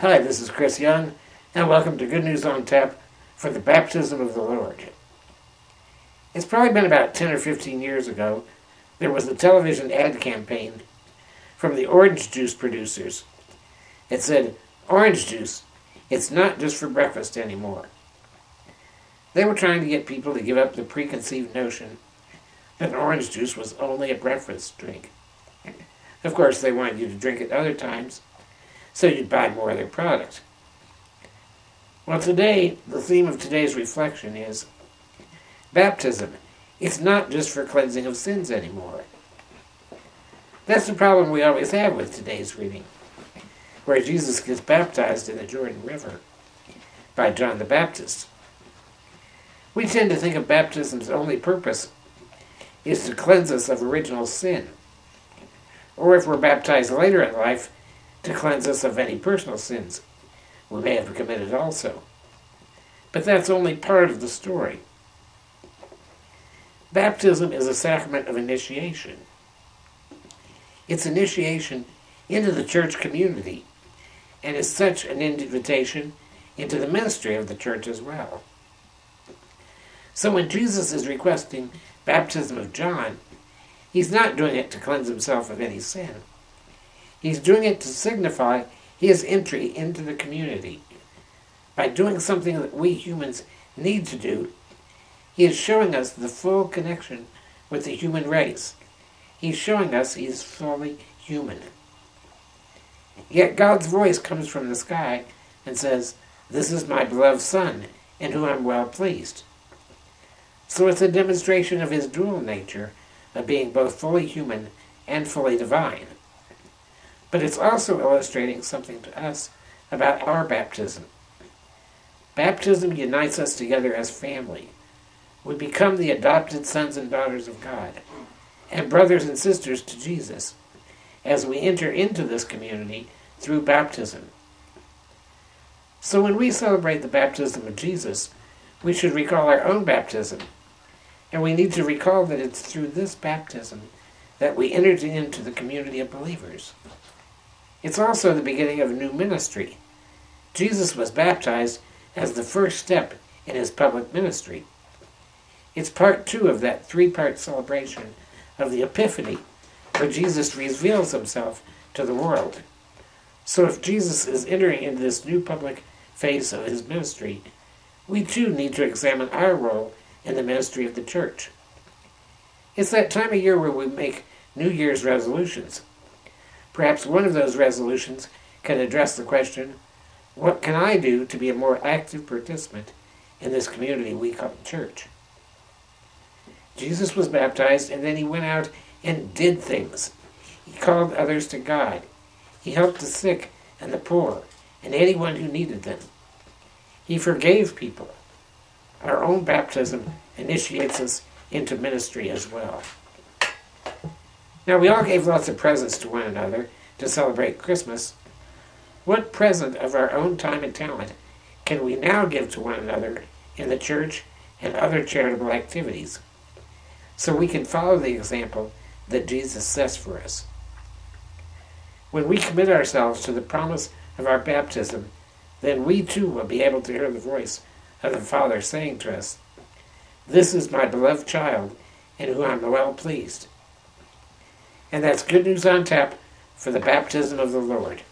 Hi, this is Chris Young, and welcome to Good News on Tap for the Baptism of the Lord. It's probably been about 10 or 15 years ago, there was a television ad campaign from the orange juice producers. It said, "Orange juice, it's not just for breakfast anymore." They were trying to get people to give up the preconceived notion that orange juice was only a breakfast drink. Of course, they wanted you to drink it other times, so you'd buy more of their product. Well, today, the theme of today's reflection is baptism. It's not just for cleansing of sins anymore. That's the problem we always have with today's reading, where Jesus gets baptized in the Jordan River by John the Baptist. We tend to think of baptism's only purpose is to cleanse us of original sin, or if we're baptized later in life, to cleanse us of any personal sins we may have committed also. But that's only part of the story. Baptism is a sacrament of initiation. It's initiation into the church community, and is such an invitation into the ministry of the church as well. So when Jesus is requesting baptism of John, he's not doing it to cleanse himself of any sin. He's doing it to signify his entry into the community. By doing something that we humans need to do, he is showing us the full connection with the human race. He's showing us he's fully human. Yet God's voice comes from the sky and says, "This is my beloved Son, in whom I'm well pleased." So it's a demonstration of his dual nature of being both fully human and fully divine. But it's also illustrating something to us about our baptism. Baptism unites us together as family. We become the adopted sons and daughters of God, and brothers and sisters to Jesus, as we enter into this community through baptism. So when we celebrate the baptism of Jesus, we should recall our own baptism, and we need to recall that it's through this baptism that we entered into the community of believers. It's also the beginning of a new ministry. Jesus was baptized as the first step in his public ministry. It's part 2 of that 3-part celebration of the Epiphany, where Jesus reveals himself to the world. So if Jesus is entering into this new public phase of his ministry, we too need to examine our role in the ministry of the church. It's that time of year where we make New Year's resolutions. Perhaps one of those resolutions can address the question, what can I do to be a more active participant in this community we call the church? Jesus was baptized, and then he went out and did things. He called others to God. He helped the sick and the poor, and anyone who needed them. He forgave people. Our own baptism initiates us into ministry as well. Now, we all gave lots of presents to one another to celebrate Christmas. What present of our own time and talent can we now give to one another in the church and other charitable activities, so we can follow the example that Jesus sets for us? When we commit ourselves to the promise of our baptism, then we too will be able to hear the voice of the Father saying to us, "This is my beloved child, in whom I'm well pleased." And that's Good News on Tap for the baptism of the Lord.